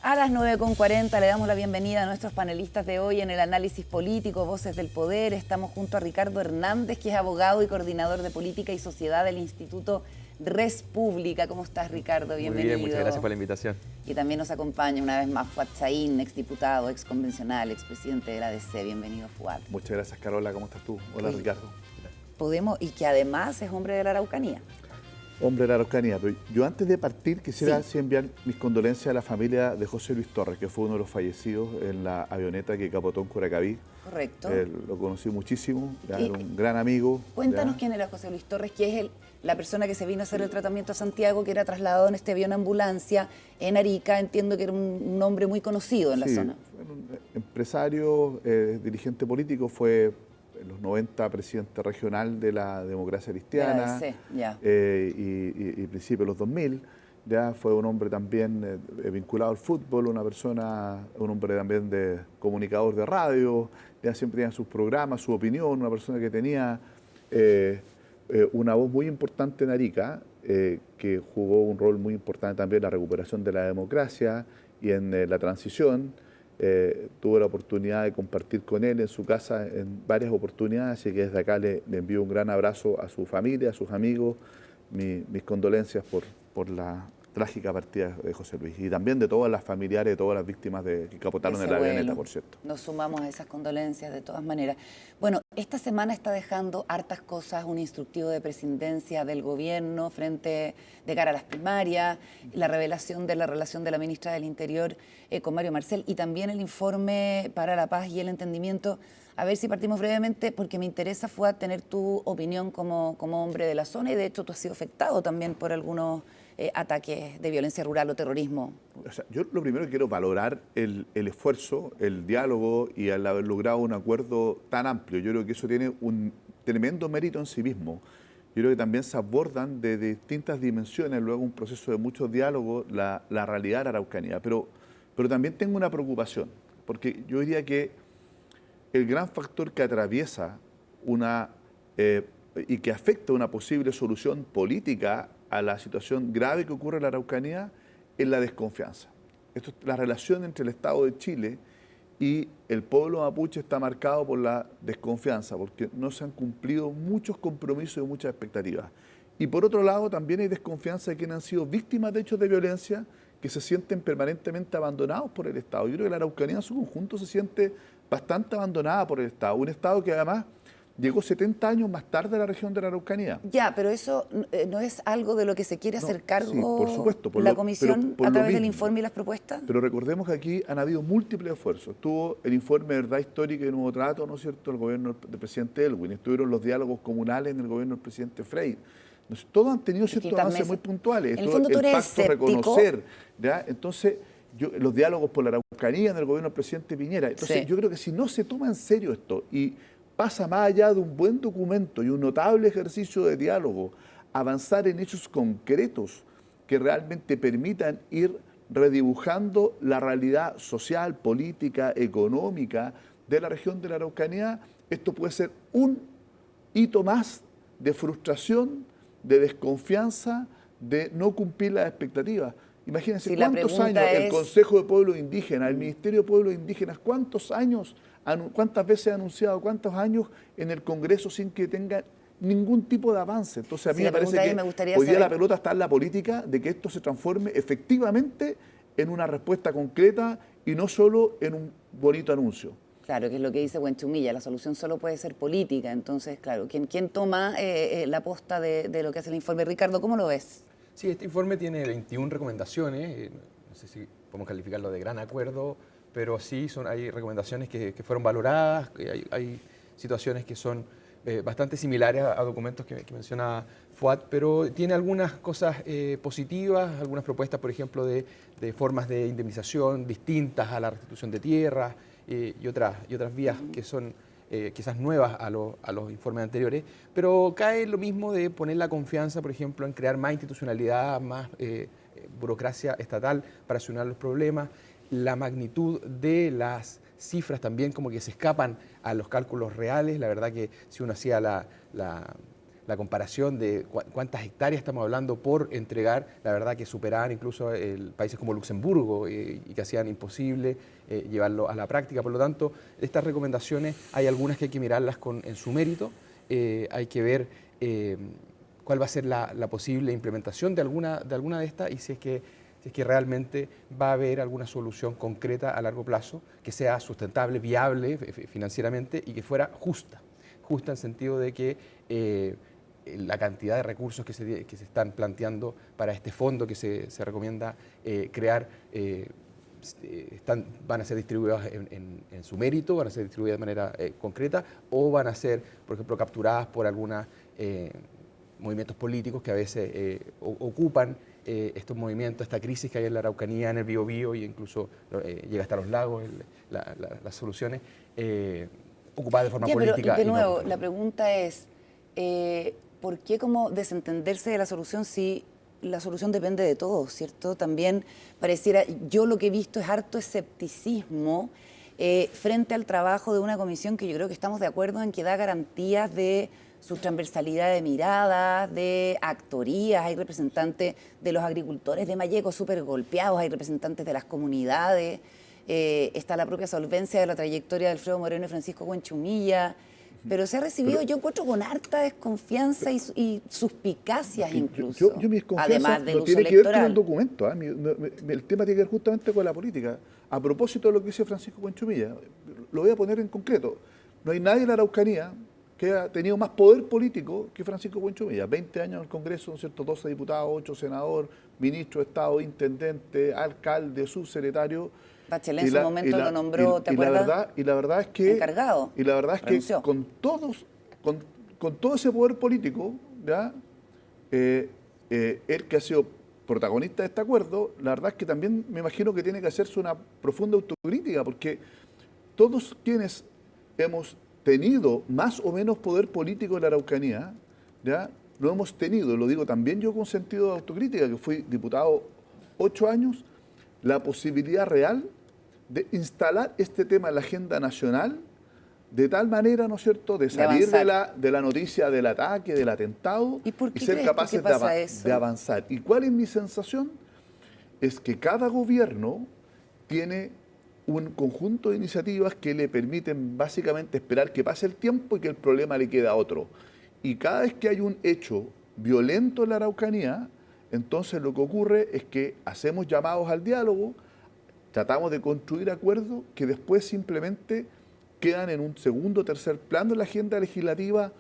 A las 9:40 le damos la bienvenida a nuestros panelistas de hoy en el análisis político Voces del Poder. Estamos junto a Ricardo Hernández, que es abogado y coordinador de política y sociedad del Instituto Res Pública. ¿Cómo estás, Ricardo? Bienvenido. Muy bien, muchas gracias por la invitación. Y también nos acompaña una vez más Fuad Chaín, exdiputado, exconvencional, expresidente de la ADC. Bienvenido, Fuad. Muchas gracias, Carola. ¿Cómo estás tú? Hola, Sí. Ricardo. Y que además es hombre de la Araucanía. Hombre de la Araucanía. Pero yo antes de partir quisiera enviar mis condolencias a la familia de José Luis Torres, que fue uno de los fallecidos en la avioneta que capotó en Curacaví. Correcto. Lo conocí muchísimo, era un gran amigo. Cuéntanos quién era José Luis Torres, que es la persona que se vino a hacer el tratamiento a Santiago, que era trasladado en este avión ambulancia en Arica. Entiendo que era un hombre muy conocido en la zona. Fue un empresario, dirigente político, fue en los 90 presidente regional de la Democracia Cristiana, De la ADC, ya. Y principios de los 2000. Ya fue un hombre también vinculado al fútbol, un hombre también de comunicador de radio, ya siempre tenía sus programas, su opinión, una persona que tenía una voz muy importante en Arica, que jugó un rol muy importante también en la recuperación de la democracia y en la transición. Tuve la oportunidad de compartir con él en su casa en varias oportunidades, así que desde acá le envío un gran abrazo a su familia, a sus amigos, mis condolencias por la trágica partida de José Luis y también de todas las familiares, de todas las víctimas que capotaron en la avioneta, por cierto. Nos sumamos a esas condolencias de todas maneras. Bueno, esta semana está dejando hartas cosas, un instructivo de presidencia del gobierno de cara a las primarias, la revelación de la relación de la ministra del Interior con Mario Marcel y también el informe para la paz y el entendimiento. A ver si partimos brevemente, porque me interesa, Fuad, tener tu opinión como hombre de la zona y de hecho tú has sido afectado también por algunos ataques de violencia rural o terrorismo. O sea, yo lo primero que quiero valorar el esfuerzo, el diálogo y el haber logrado un acuerdo tan amplio. Yo creo que eso tiene un tremendo mérito en sí mismo. Yo creo que también se abordan de distintas dimensiones, luego un proceso de mucho diálogo, la realidad de la Araucanía. Pero también tengo una preocupación, porque yo diría que el gran factor que atraviesa y que afecta una posible solución política a la situación grave que ocurre en la Araucanía es la desconfianza. La relación entre el Estado de Chile y el pueblo mapuche está marcado por la desconfianza, porque no se han cumplido muchos compromisos y muchas expectativas. Y por otro lado, también hay desconfianza de quienes han sido víctimas de hechos de violencia que se sienten permanentemente abandonados por el Estado. Yo creo que la Araucanía en su conjunto se siente bastante abandonada por el Estado. Un Estado que además llegó 70 años más tarde a la región de la Araucanía. Ya, pero eso no es algo de lo que se quiere hacer cargo, sí, por supuesto, la comisión por a través del mismo. informe y las propuestas. Pero recordemos que aquí han habido múltiples esfuerzos. Estuvo el informe de verdad histórica y nuevo trato, ¿no es cierto?, el gobierno del presidente Elwin. Estuvieron los diálogos comunales en el gobierno del presidente Frey. Entonces, todos han tenido ciertos avances muy puntuales. En el fondo tú eres pacto reconocer, ¿ya? Entonces, los diálogos por la Araucanía en el gobierno del presidente Piñera. Entonces, yo creo que si no se toma en serio esto y pasa más allá de un buen documento y un notable ejercicio de diálogo, avanzar en hechos concretos que realmente permitan ir redibujando la realidad social, política, económica de la región de la Araucanía, esto puede ser un hito más de frustración, de desconfianza, de no cumplir las expectativas. Imagínense Si cuántos años el Consejo de Pueblos Indígenas, el Ministerio de Pueblos Indígenas, cuántas veces ha anunciado, cuántos años en el Congreso sin que tenga ningún tipo de avance. Entonces a mí me parece que hoy día la pelota está en la política de que esto se transforme efectivamente en una respuesta concreta y no solo en un bonito anuncio. Claro, que es lo que dice Buenchumilla, la solución solo puede ser política. Entonces, claro, ¿quién toma la posta de lo que hace el informe? Ricardo, ¿cómo lo ves? Sí, este informe tiene 21 recomendaciones, no sé si podemos calificarlo de gran acuerdo, pero sí hay recomendaciones que fueron valoradas, que hay situaciones que son bastante similares a documentos que menciona Fuad, pero tiene algunas cosas positivas, algunas propuestas, por ejemplo, de formas de indemnización distintas a la restitución de tierras y otras vías que son quizás nuevas a los informes anteriores, pero cae lo mismo de poner la confianza, por ejemplo, en crear más institucionalidad, más burocracia estatal para solucionar los problemas, la magnitud de las cifras también como que se escapan a los cálculos reales. La verdad que si uno hacía la la comparación de cuántas hectáreas estamos hablando por entregar, la verdad que superaban incluso países como Luxemburgo y que hacían imposible llevarlo a la práctica. Por lo tanto, estas recomendaciones hay algunas que hay que mirarlas en su mérito, hay que ver cuál va a ser la posible implementación de alguna de estas y si es que realmente va a haber alguna solución concreta a largo plazo que sea sustentable, viable financieramente y que fuera justa en el sentido de que la cantidad de recursos que se están planteando para este fondo que se recomienda crear van a ser distribuidas en su mérito, van a ser distribuidas de manera concreta o van a ser, por ejemplo, capturadas por algunos movimientos políticos que a veces ocupan estos movimientos, esta crisis que hay en la Araucanía, en el Biobío y incluso llega hasta los lagos, las soluciones ocupadas de forma política. Pero de nuevo, la pregunta es, ¿por qué como desentenderse de la solución si la solución depende de todos, ¿cierto? También pareciera, yo lo que he visto es harto escepticismo frente al trabajo de una comisión que yo creo que estamos de acuerdo en que da garantías de su transversalidad de miradas, de actorías, hay representantes de los agricultores de Malleco súper golpeados, hay representantes de las comunidades, está la propia solvencia de la trayectoria de Alfredo Moreno y Francisco Huenchumilla, pero se ha recibido, yo encuentro, con harta desconfianza y suspicacias incluso, yo mi desconfianza además del no uso tiene que ver con el electoral. documento, el tema tiene que ver justamente con la política. A propósito de lo que dice Francisco Huenchumilla, lo voy a poner en concreto, no hay nadie en la Araucanía que ha tenido más poder político que Francisco Huenchumilla. 20 años en el Congreso, ¿no es cierto? 12 diputados, 8 senadores, ministro de Estado, intendente, alcalde, subsecretario. Bachelet en su momento lo nombró, ¿te acuerdas? Y la verdad es que... Encargado. Y la verdad es que Renunció. con todo ese poder político, ¿ya? Él que ha sido protagonista de este acuerdo, la verdad es que también me imagino que tiene que hacerse una profunda autocrítica, porque todos quienes hemos tenido más o menos poder político en la Araucanía, ¿ya? Lo hemos tenido, lo digo también yo con sentido de autocrítica, que fui diputado 8 años, la posibilidad real de instalar este tema en la agenda nacional de tal manera, ¿no es cierto?, de salir de la noticia del ataque, del atentado ¿Y ser capaces de avanzar. ¿Y cuál es mi sensación? Es que cada gobierno tiene un conjunto de iniciativas que le permiten básicamente esperar que pase el tiempo y que el problema le quede a otro. Y cada vez que hay un hecho violento en la Araucanía, entonces lo que ocurre es que hacemos llamados al diálogo, tratamos de construir acuerdos que después simplemente quedan en un segundo o tercer plano en la agenda legislativa,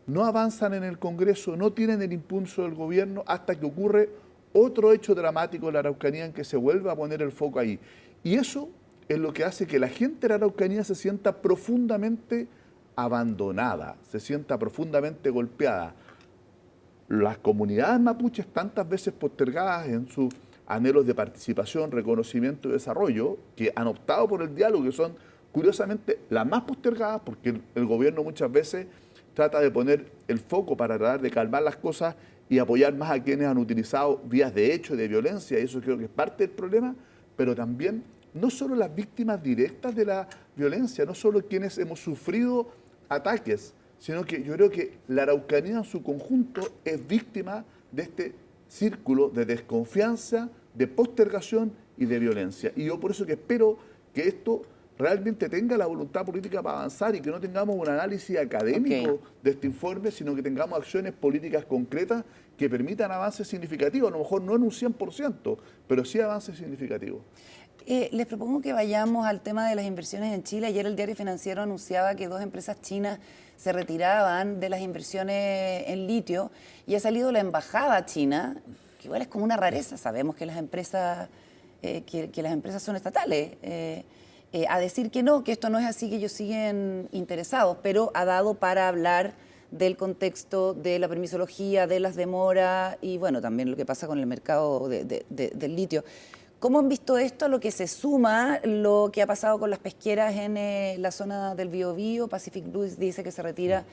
no avanzan en el Congreso, no tienen el impulso del gobierno hasta que ocurre otro hecho dramático en la Araucanía en que se vuelve a poner el foco ahí. Y eso es lo que hace que la gente de la Araucanía se sienta profundamente abandonada, se sienta profundamente golpeada. Las comunidades mapuches, tantas veces postergadas en sus anhelos de participación, reconocimiento y desarrollo, que han optado por el diálogo, que son curiosamente las más postergadas, porque el gobierno muchas veces trata de poner el foco para tratar de calmar las cosas y apoyar más a quienes han utilizado vías de hecho, de violencia, y eso creo que es parte del problema, pero también no solo las víctimas directas de la violencia, no solo quienes hemos sufrido ataques, sino que yo creo que la Araucanía en su conjunto es víctima de este círculo de desconfianza, de postergación y de violencia. Y yo por eso que espero que esto realmente tenga la voluntad política para avanzar y que no tengamos un análisis académico de este informe, sino que tengamos acciones políticas concretas que permitan avances significativos, a lo mejor no en un 100%, pero sí avances significativos. Les propongo que vayamos al tema de las inversiones en Chile. Ayer el Diario Financiero anunciaba que 2 empresas chinas se retiraban de las inversiones en litio y ha salido la embajada china, que igual es como una rareza, sabemos que las empresas, que las empresas son estatales, a decir que no, que esto no es así, que ellos siguen interesados, pero ha dado para hablar del contexto de la permisología, de las demoras y bueno, también lo que pasa con el mercado del litio. ¿Cómo han visto esto a lo que se suma lo que ha pasado con las pesqueras en la zona del Biobío? Pacific Blue dice que se retira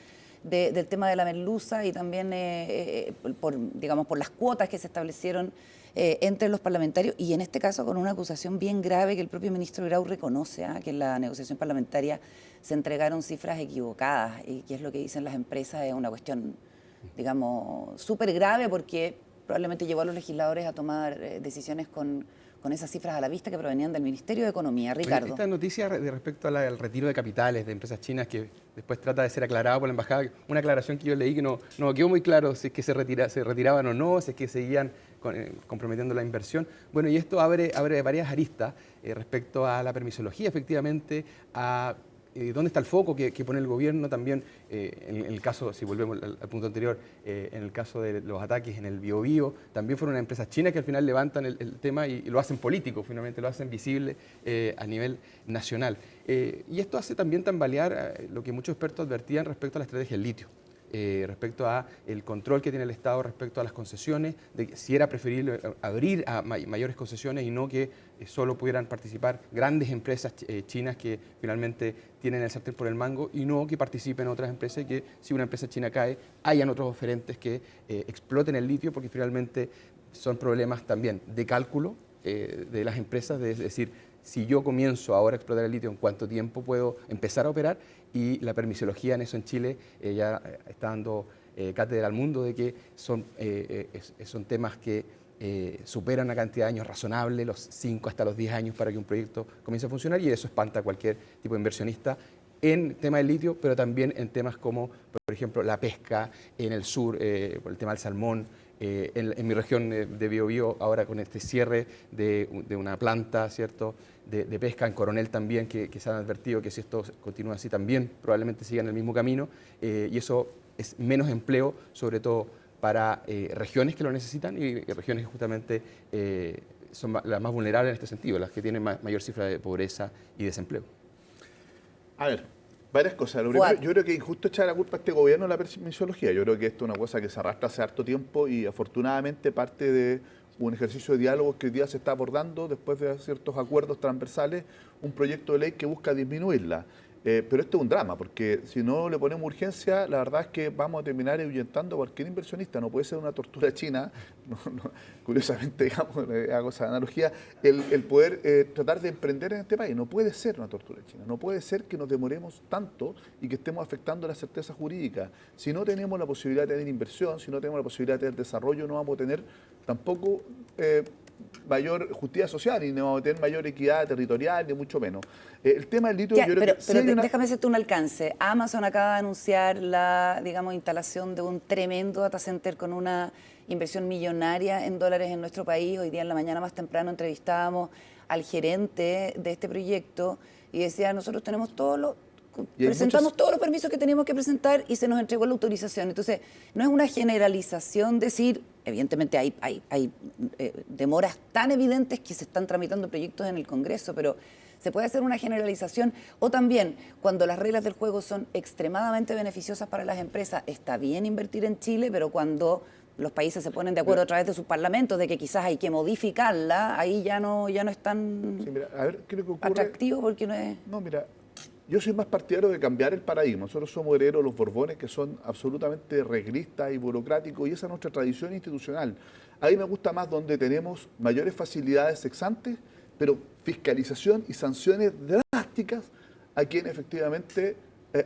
del tema de la merluza y también por las cuotas que se establecieron entre los parlamentarios y en este caso con una acusación bien grave que el propio ministro Grau reconoce, que en la negociación parlamentaria se entregaron cifras equivocadas y que es lo que dicen las empresas, es una cuestión digamos, súper grave porque probablemente llevó a los legisladores a tomar decisiones con esas cifras a la vista que provenían del Ministerio de Economía. Ricardo. Esta noticia de respecto al retiro de capitales de empresas chinas que después trata de ser aclarada por la embajada, una aclaración que yo leí que no quedó muy claro si es que se retiraban o no, si es que seguían comprometiendo la inversión. Bueno, y esto abre varias aristas respecto a la permisología, efectivamente, a dónde está el foco que pone el gobierno también, en el caso, si volvemos al punto anterior, en el caso de los ataques en el Biobío, también fueron unas empresas chinas que al final levantan el tema y lo hacen político, finalmente lo hacen visible a nivel nacional. Y esto hace también tambalear lo que muchos expertos advertían respecto a la estrategia del litio. Respecto a el control que tiene el Estado respecto a las concesiones, de si era preferible abrir a mayores concesiones y no que solo pudieran participar grandes empresas chinas que finalmente tienen el sartén por el mango y no que participen otras empresas y que si una empresa china cae, hayan otros oferentes que exploten el litio, porque finalmente son problemas también de cálculo de las empresas, es decir, si yo comienzo ahora a explotar el litio, ¿en cuánto tiempo puedo empezar a operar? Y la permisología en eso en Chile ya está dando cátedra al mundo de que son temas que superan una cantidad de años razonable, los 5 hasta los 10 años para que un proyecto comience a funcionar, y eso espanta a cualquier tipo de inversionista en tema del litio, pero también en temas como, por ejemplo, la pesca en el sur, por el tema del salmón. En mi región de Biobío, ahora con este cierre de una planta, ¿cierto?, de pesca en Coronel también, que se han advertido que si esto continúa así también probablemente sigan el mismo camino, y eso es menos empleo, sobre todo para regiones que lo necesitan y regiones que justamente son las más vulnerables en este sentido, las que tienen mayor cifra de pobreza y desempleo. A ver, varias cosas. Lo primero, yo creo que es injusto echar la culpa a este gobierno de la permisología. Yo creo que esto es una cosa que se arrastra hace harto tiempo y afortunadamente parte de un ejercicio de diálogo que hoy día se está abordando después de ciertos acuerdos transversales, un proyecto de ley que busca disminuirla. Pero esto es un drama, porque si no le ponemos urgencia, la verdad es que vamos a terminar ahuyentando a cualquier inversionista. No puede ser una tortura china, curiosamente, digamos, hago esa analogía, el poder tratar de emprender en este país. No puede ser una tortura china, no puede ser que nos demoremos tanto y que estemos afectando la certeza jurídica. Si no tenemos la posibilidad de tener inversión, si no tenemos la posibilidad de tener desarrollo, no vamos a tener tampoco mayor justicia social y no vamos a tener mayor equidad territorial, ni mucho menos. El tema del litio, yo creo que... Pero déjame hacerte un alcance. Amazon acaba de anunciar la, digamos, instalación de un tremendo data center con una inversión millonaria en dólares en nuestro país. Hoy día en la mañana más temprano entrevistábamos al gerente de este proyecto y decía, nosotros tenemos presentamos todos los permisos que teníamos que presentar y se nos entregó la autorización. Entonces, no es una generalización decir, evidentemente hay demoras tan evidentes que se están tramitando proyectos en el Congreso, pero se puede hacer una generalización. O también, cuando las reglas del juego son extremadamente beneficiosas para las empresas, está bien invertir en Chile, pero cuando los países se ponen de acuerdo a través de sus parlamentos de que quizás hay que modificarla, ahí ya no es tan atractivo porque no es... No, mira, yo soy más partidario de cambiar el paradigma. Nosotros somos herederos de los Borbones, que son absolutamente reglistas y burocráticos, y esa es nuestra tradición institucional. A mí me gusta más donde tenemos mayores facilidades ex ante, pero fiscalización y sanciones drásticas a quien efectivamente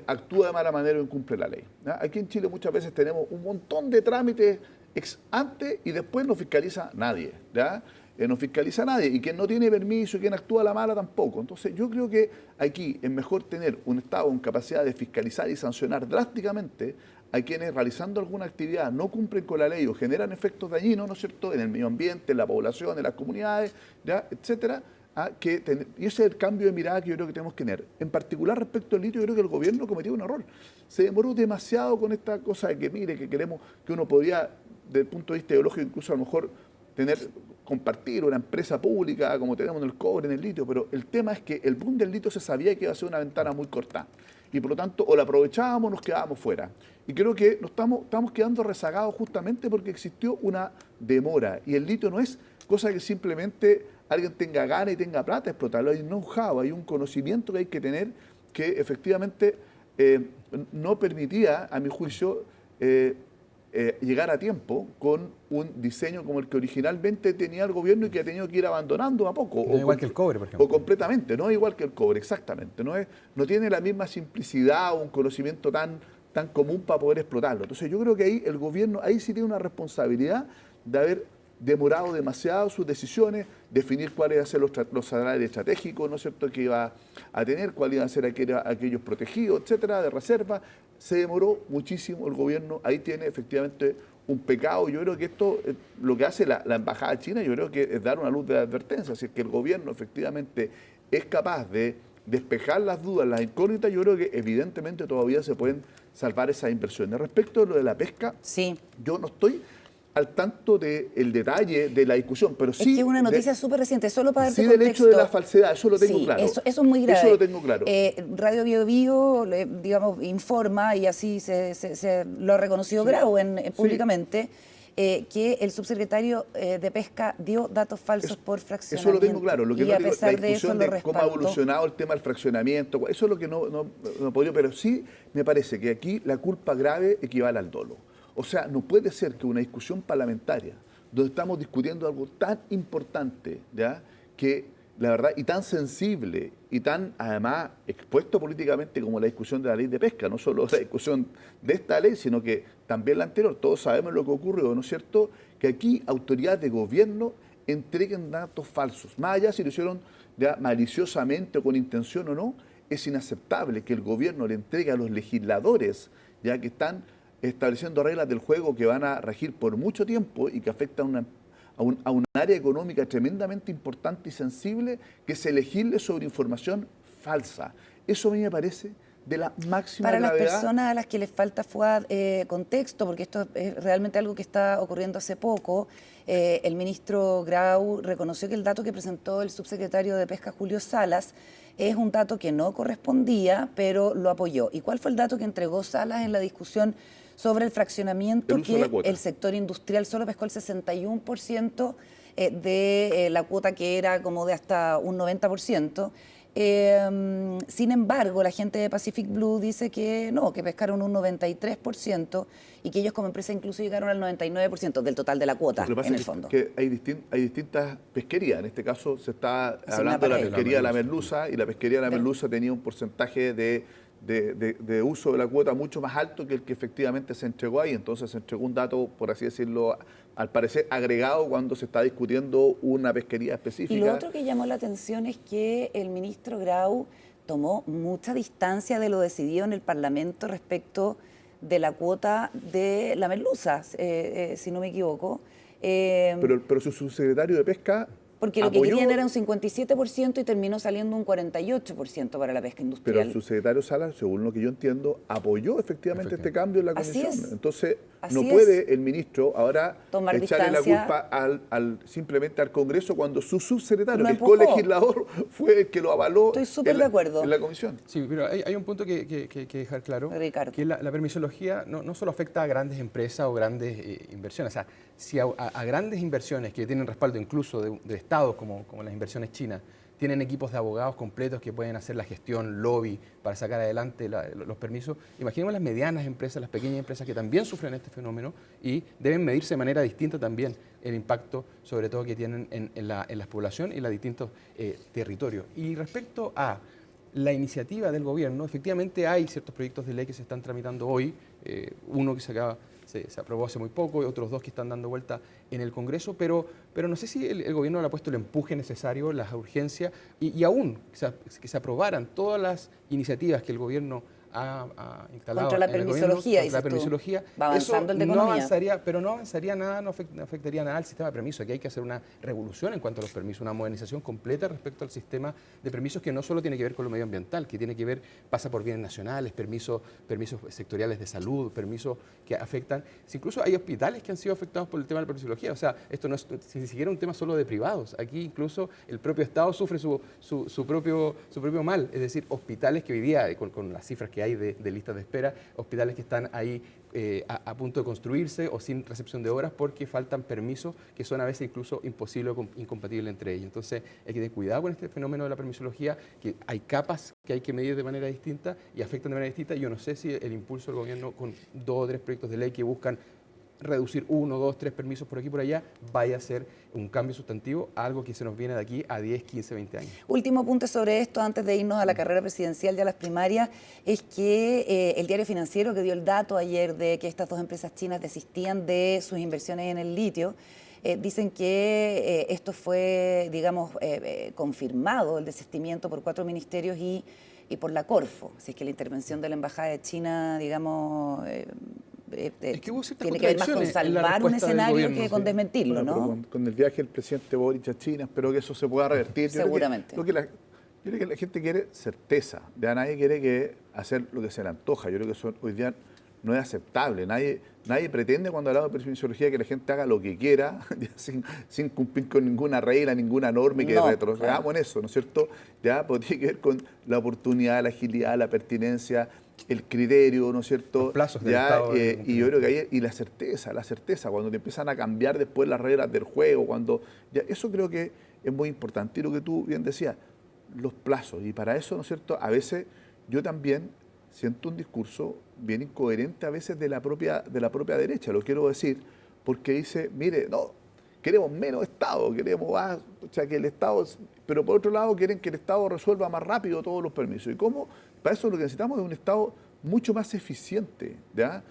actúa de mala manera o incumple la ley. ¿Ya? Aquí en Chile muchas veces tenemos un montón de trámites ex ante y después no fiscaliza nadie. ¿Ya? No fiscaliza a nadie, y quien no tiene permiso y quien actúa a la mala tampoco. Entonces yo creo que aquí es mejor tener un Estado con capacidad de fiscalizar y sancionar drásticamente a quienes realizando alguna actividad no cumplen con la ley o generan efectos dañinos, ¿no es cierto?, en el medio ambiente, en la población, en las comunidades, ¿ya?, etcétera. Y ese es el cambio de mirada que yo creo que tenemos que tener. En particular respecto al litio, yo creo que el gobierno cometió un error. Se demoró demasiado con esta cosa de que, mire, que queremos que uno podría, desde el punto de vista ideológico, incluso a lo mejor compartir una empresa pública como tenemos en el cobre, en el litio, pero el tema es que el boom del litio se sabía que iba a ser una ventana muy corta y por lo tanto o la aprovechábamos o nos quedábamos fuera. Y creo que nos estamos quedando rezagados justamente porque existió una demora y el litio no es cosa que simplemente alguien tenga gana y tenga plata a explotarlo, hay un know-how, hay un conocimiento que hay que tener que efectivamente no permitía, a mi juicio, llegar a tiempo con un diseño como el que originalmente tenía el gobierno y que ha tenido que ir abandonando a poco. No igual que el cobre, por ejemplo. O completamente, no igual que el cobre, exactamente. No tiene la misma simplicidad o un conocimiento tan tan común para poder explotarlo. Entonces yo creo que ahí el gobierno, ahí sí tiene una responsabilidad de haber demorado demasiado sus decisiones, definir cuáles iban a ser los salarios estratégicos, ¿no es cierto?, que iba a tener, cuáles iban a ser aquellos protegidos, etcétera, de reserva. Se demoró muchísimo el gobierno, ahí tiene efectivamente un pecado. Yo creo que esto, lo que hace la Embajada China, yo creo que es dar una luz de advertencia. Si es que el gobierno efectivamente es capaz de despejar las dudas, las incógnitas, yo creo que evidentemente todavía se pueden salvar esas inversiones. Respecto a lo de la pesca, sí, yo no estoy al tanto del detalle de la discusión, pero sí... Es que es una noticia súper reciente, solo para darte sí, contexto. del hecho de la falsedad, eso lo tengo Sí, claro. eso es muy grave. Eso lo tengo claro. Radio Bio Bio, digamos, informa, y así se lo ha reconocido Grau públicamente, que el subsecretario de Pesca dio datos falsos por fraccionamiento. Eso lo tengo claro. Lo que y no a digo, pesar la de eso discusión lo de cómo ha respaldó. evolucionado el tema del fraccionamiento, eso es lo que no podría, pero sí me parece que aquí la culpa grave equivale al dolo. O sea, no puede ser que una discusión parlamentaria, donde estamos discutiendo algo tan importante, ¿ya?, que la verdad, y tan sensible, y tan además expuesto políticamente como la discusión de la ley de pesca, no solo la discusión de esta ley, sino que también la anterior, todos sabemos lo que ocurrió, ¿no es cierto?, que aquí autoridades de gobierno entreguen datos falsos, más allá si lo hicieron ya maliciosamente o con intención o no, es inaceptable que el gobierno le entregue a los legisladores, ya que están estableciendo reglas del juego que van a regir por mucho tiempo y que afectan a un área económica tremendamente importante y sensible, que se legisle sobre información falsa. Eso a mí me parece de la máxima Para gravedad. las personas a las que les falta contexto, porque esto es realmente algo que está ocurriendo hace poco, el ministro Grau reconoció que el dato que presentó el subsecretario de Pesca, Julio Salas, es un dato que no correspondía, pero lo apoyó. ¿Y cuál fue el dato que entregó Salas en la discusión sobre el fraccionamiento? Que el sector industrial solo pescó el 61% de la cuota, que era como de hasta un 90%. Sin embargo, la gente de Pacific Blue dice que no, que pescaron un 93% y que ellos como empresa incluso llegaron al 99% del total de la cuota, en el fondo. Que hay distintas pesquerías. En este caso se está hablando de la pesquería de la merluza, y la pesquería de la merluza tenía un porcentaje de uso de la cuota mucho más alto que el que efectivamente se entregó ahí. Entonces se entregó un dato, por así decirlo, al parecer agregado cuando se está discutiendo una pesquería específica. Y lo otro que llamó la atención es que el ministro Grau tomó mucha distancia de lo decidido en el Parlamento respecto de la cuota de la merluza, si no me equivoco. Pero su subsecretario de Pesca... Porque lo que querían era un 57% y terminó saliendo un 48% para la pesca industrial. Pero el subsecretario Salas, según lo que yo entiendo, apoyó efectivamente este cambio en la comisión. Entonces, no puede el ministro ahora echarle la culpa simplemente al Congreso, cuando su subsecretario, el colegislador, fue el que lo avaló. Estoy súper de acuerdo en la comisión. Sí, pero hay un punto que hay que dejar claro, Ricardo, que la permisología no solo afecta a grandes empresas o grandes inversiones. O sea, si a grandes inversiones que tienen respaldo incluso de estados como las inversiones chinas, tienen equipos de abogados completos que pueden hacer la gestión, lobby, para sacar adelante los permisos. Imaginemos las medianas empresas, las pequeñas empresas que también sufren este fenómeno y deben medirse de manera distinta también el impacto, sobre todo que tienen en la población y en los distintos territorios. Y respecto a la iniciativa del gobierno, efectivamente hay ciertos proyectos de ley que se están tramitando hoy, uno que se aprobó hace muy poco y otros dos que están dando vuelta en el Congreso, pero no sé si el gobierno le ha puesto el empuje necesario, las urgencias, y aún que se aprobaran todas las iniciativas que el gobierno ha instalado contra la permisología, contra la permisología. Va avanzando el de no economía. avanzaría, pero no avanzaría nada, no afectaría nada al sistema de permisos. Aquí hay que hacer una revolución en cuanto a los permisos, una modernización completa respecto al sistema de permisos, que no solo tiene que ver con lo medioambiental, que tiene que ver, pasa por bienes nacionales, permisos sectoriales de salud, permisos que afectan. Incluso hay hospitales que han sido afectados por el tema de la permisología. O sea, esto no es ni siquiera un tema solo de privados. Aquí incluso el propio Estado sufre su propio mal. Es decir, hospitales que hoy día, con las cifras que hay de listas de espera, hospitales que están ahí a punto de construirse o sin recepción de obras porque faltan permisos que son a veces incluso imposibles o incompatibles entre ellos. Entonces hay que tener cuidado con este fenómeno de la permisología, que hay capas que hay que medir de manera distinta y afectan de manera distinta. Yo no sé si el impulso del gobierno con 2 o 3 proyectos de ley que buscan reducir 1, 2, 3 permisos por aquí y por allá vaya a ser un cambio sustantivo, algo que se nos viene de aquí a 10, 15, 20 años. Último apunte sobre esto, antes de irnos a la carrera presidencial y a las primarias, es que el Diario Financiero, que dio el dato ayer de que estas dos empresas chinas desistían de sus inversiones en el litio, dicen que esto fue, digamos, confirmado, el desistimiento por 4 ministerios y por la Corfo. Así es que la intervención de la Embajada de China, digamos, Es que hubo ciertas tiene que ver más con contradicciones en la salvar un respuesta del escenario gobierno, que con sí. desmentirlo, Bueno, ¿no? pero con el viaje del presidente Boric a China, espero que eso se pueda revertir. Seguramente. Yo creo que la gente quiere certeza. Ya nadie quiere que hacer lo que se le antoja. Yo creo que eso hoy día no es aceptable. Nadie pretende, cuando hablamos de permisología, que la gente haga lo que quiera sin cumplir con ninguna regla, ninguna norma y que No, retrocedamos claro. en eso, ¿no es cierto? Ya pues, tiene que ver con la oportunidad, la agilidad, la pertinencia, el criterio, ¿no es cierto? Los plazos del Ya, Estado de y yo creo que ahí, y la certeza, cuando te empiezan a cambiar después las reglas del juego, eso creo que es muy importante. Y lo que tú bien decías, los plazos. Y para eso, ¿no es cierto? A veces yo también siento un discurso bien incoherente a veces de la propia derecha, lo quiero decir, porque dice, mire, no, queremos menos Estado, queremos más, o sea, que el Estado, pero por otro lado quieren que el Estado resuelva más rápido todos los permisos. ¿Y cómo? Para eso lo que necesitamos es un Estado mucho más eficiente, ¿ya?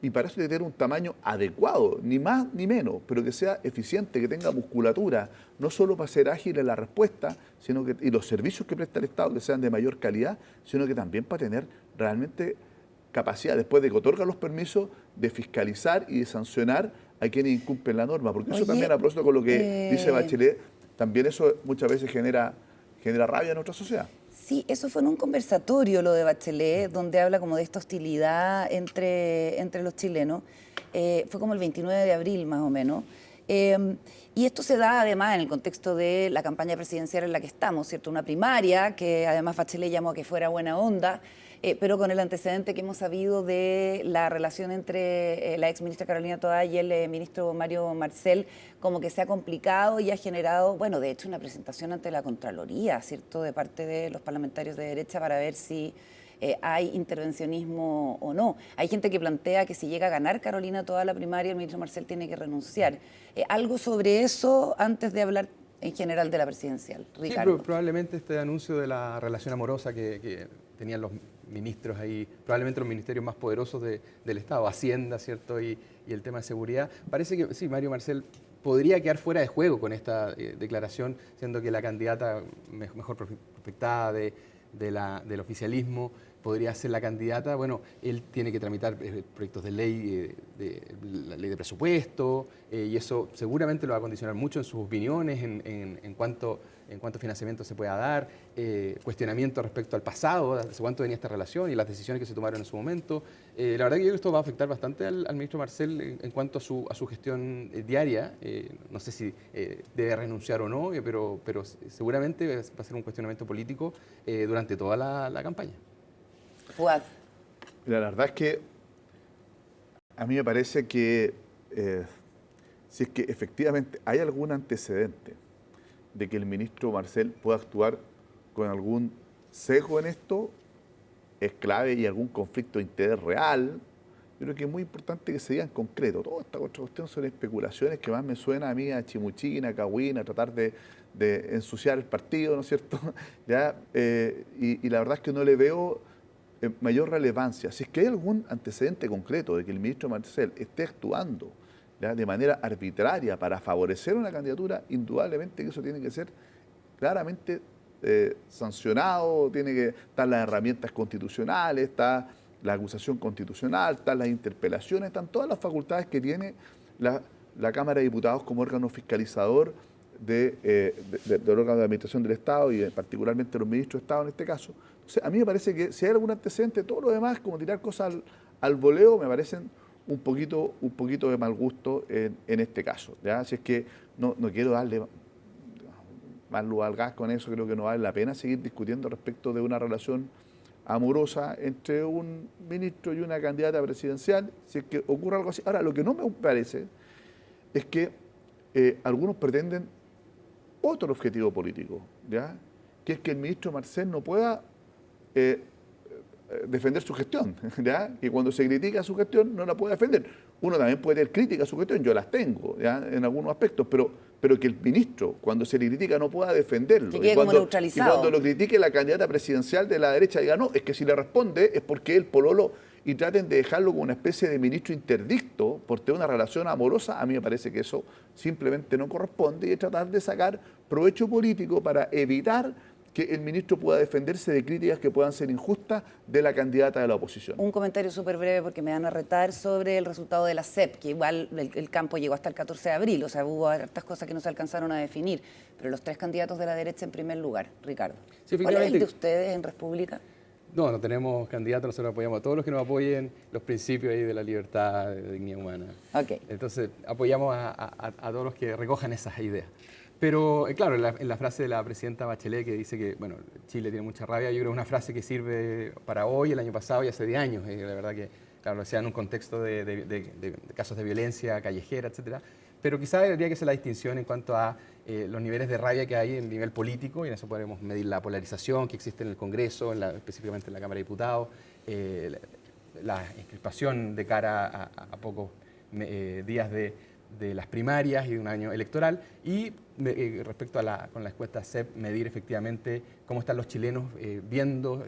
Y para eso tiene que tener un tamaño adecuado, ni más ni menos, pero que sea eficiente, que tenga musculatura, no solo para ser ágil en la respuesta, y los servicios que presta el Estado que sean de mayor calidad, sino que también para tener realmente capacidad, después de que otorga los permisos, de fiscalizar y de sancionar a quienes incumplen la norma. Porque eso también, a propósito con lo que dice Bachelet, también eso muchas veces genera rabia en nuestra sociedad. Sí, eso fue en un conversatorio lo de Bachelet, donde habla como de esta hostilidad entre los chilenos. Fue como el 29 de abril más o menos. Y esto se da además en el contexto de la campaña presidencial en la que estamos, ¿cierto? Una primaria, que además Bachelet llamó a que fuera buena onda, pero con el antecedente que hemos sabido de la relación entre la ex ministra Carolina Toá y el ministro Mario Marcel, como que se ha complicado y ha generado, bueno, de hecho una presentación ante la Contraloría, ¿cierto?, de parte de los parlamentarios de derecha para ver si hay intervencionismo o no. Hay gente que plantea que si llega a ganar Carolina Toá la primaria, el ministro Marcel tiene que renunciar. ¿Algo sobre eso antes de hablar en general de la presidencial, Ricardo? Sí, probablemente este anuncio de la relación amorosa que tenían los ministros ahí, probablemente los ministerios más poderosos del Estado, Hacienda, ¿cierto? Y el tema de seguridad. Parece que sí, Mario Marcel podría quedar fuera de juego con esta declaración, siendo que la candidata mejor prospectada del oficialismo podría ser la candidata. Bueno, él tiene que tramitar proyectos de ley, la ley de presupuesto, y eso seguramente lo va a condicionar mucho en sus opiniones en cuanto financiamiento se pueda dar, cuestionamiento respecto al pasado, hace cuánto venía esta relación y las decisiones que se tomaron en su momento. La verdad que yo creo que esto va a afectar bastante al ministro Marcel en cuanto a su gestión diaria. No sé si debe renunciar o no, pero seguramente va a ser un cuestionamiento político durante toda la campaña. Fuad. Mira, la verdad es que a mí me parece que si es que efectivamente hay algún antecedente de que el ministro Marcel pueda actuar con algún sesgo en esto, es clave, y algún conflicto de interés real. Yo creo que es muy importante que se diga en concreto. Toda esta otra cuestión son especulaciones que más me suena a mí a chimuchina, a cagüín, a tratar de ensuciar el partido, ¿no es cierto? ¿Ya? Y la verdad es que no le veo mayor relevancia. Si es que hay algún antecedente concreto de que el ministro Marcel esté actuando, ¿ya?, de manera arbitraria para favorecer una candidatura, indudablemente que eso tiene que ser claramente sancionado, tiene que estar las herramientas constitucionales, está la acusación constitucional, están las interpelaciones, están todas las facultades que tiene la Cámara de Diputados como órgano fiscalizador del órgano de administración del Estado y particularmente los ministros de Estado en este caso. Entonces, a mí me parece que si hay algún antecedente, todo lo demás, como tirar cosas al voleo, me parecen un poquito de mal gusto en este caso, ¿ya? Así es que no quiero darle más luz al gas con eso, creo que no vale la pena seguir discutiendo respecto de una relación amorosa entre un ministro y una candidata presidencial, si es que ocurre algo así. Ahora, lo que no me parece es que algunos pretenden otro objetivo político, ¿ya?, que es que el ministro Marcel no pueda defender su gestión, ¿ya?, que cuando se critica su gestión no la puede defender. uno también puede tener críticas a su cuestión, yo las tengo, ¿ya? En algunos aspectos, pero que el ministro, cuando se le critica, no pueda defenderlo. Que quede como neutralizado. Y cuando lo critique la candidata presidencial de la derecha, diga, no, es que si le responde es porque el pololo, y traten de dejarlo como una especie de ministro interdicto por tener una relación amorosa, a mí me parece que eso simplemente no corresponde, y es tratar de sacar provecho político para evitar que el ministro pueda defenderse de críticas que puedan ser injustas de la candidata de la oposición. Un comentario súper breve porque me van a retar sobre el resultado de la CEP, que igual el campo llegó hasta el 14 de abril, o sea, hubo hartas cosas que no se alcanzaron a definir, pero los 3 candidatos de la derecha en primer lugar, Ricardo. Sí, ¿Cuál es el de ustedes en República? No tenemos candidatos, nosotros apoyamos a todos los que nos apoyen los principios ahí de la libertad, de la dignidad humana. Okay. Entonces, apoyamos a todos los que recojan esas ideas. Pero, claro, en la frase de la presidenta Bachelet que dice que, bueno, Chile tiene mucha rabia, yo creo que es una frase que sirve para hoy, el año pasado y hace 10 años. La verdad que, claro, sea en un contexto de casos de violencia callejera, etcétera. Pero quizás debería que hacer la distinción en cuanto a los niveles de rabia que hay en nivel político, y en eso podemos medir la polarización que existe en el Congreso, específicamente en la Cámara de Diputados, la encrispación de cara a pocos días de las primarias y de un año electoral, y respecto con la encuesta CEP, medir efectivamente cómo están los chilenos viendo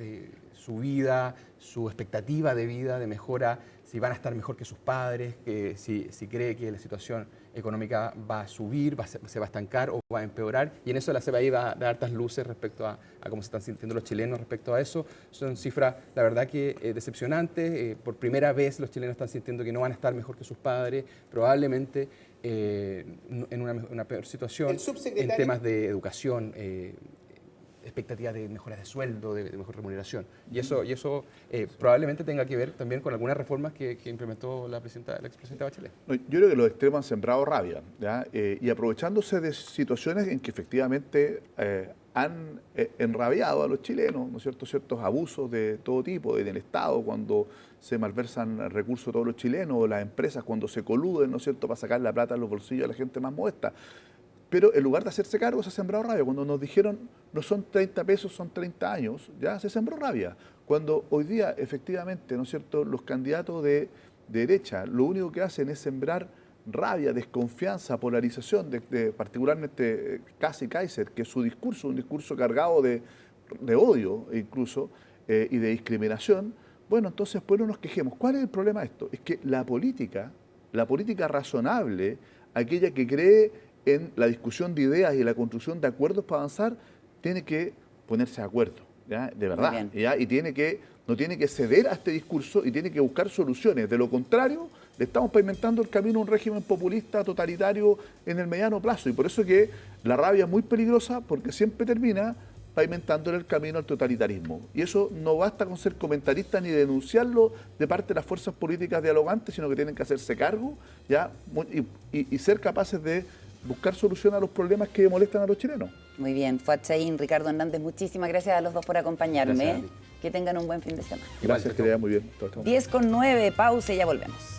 su vida, su expectativa de vida, de mejora, si van a estar mejor que sus padres, si cree que la situación económica va a subir, se va a estancar o va a empeorar, y en eso la CEP ahí va a dar hartas luces respecto a cómo se están sintiendo los chilenos respecto a eso. Son cifras, la verdad que decepcionantes. Por primera vez los chilenos están sintiendo que no van a estar mejor que sus padres, probablemente en una peor situación en temas de educación, expectativas de mejoras de sueldo, de mejor remuneración. Y eso probablemente tenga que ver también con algunas reformas que implementó la expresidenta Bachelet. No, yo creo que los extremos han sembrado rabia, ¿ya? Y aprovechándose de situaciones en que efectivamente han enrabiado a los chilenos, ¿no es cierto?, ciertos abusos de todo tipo, en el Estado, cuando se malversan recursos de todos los chilenos, o las empresas cuando se coluden, ¿no es cierto?, para sacar la plata de los bolsillos a la gente más modesta. Pero en lugar de hacerse cargo, se ha sembrado rabia. Cuando nos dijeron, no son 30 pesos, son 30 años, ya se sembró rabia. Cuando hoy día, efectivamente, ¿no es cierto?, los candidatos de derecha lo único que hacen es sembrar rabia, desconfianza, polarización, particularmente Kass y Kaiser, que su discurso, un discurso cargado de odio incluso, y de discriminación. Bueno, entonces, pues no nos quejemos. ¿Cuál es el problema de esto? Es que la política razonable, aquella que cree en la discusión de ideas y la construcción de acuerdos para avanzar, tiene que ponerse de acuerdo, ¿ya? De verdad, ¿ya? Y no tiene que ceder a este discurso y tiene que buscar soluciones. De lo contrario, le estamos pavimentando el camino a un régimen populista, totalitario en el mediano plazo. Y por eso que la rabia es muy peligrosa, porque siempre termina pavimentándole el camino al totalitarismo. Y eso no basta con ser comentarista ni denunciarlo de parte de las fuerzas políticas dialogantes, sino que tienen que hacerse cargo, ¿ya? Y ser capaces de buscar solución a los problemas que molestan a los chilenos. Muy bien, Fuatchaín, Ricardo Hernández, muchísimas gracias a los dos por acompañarme. Gracias, que tengan un buen fin de semana. Gracias, que le vaya muy bien. 10:09, pausa y ya volvemos.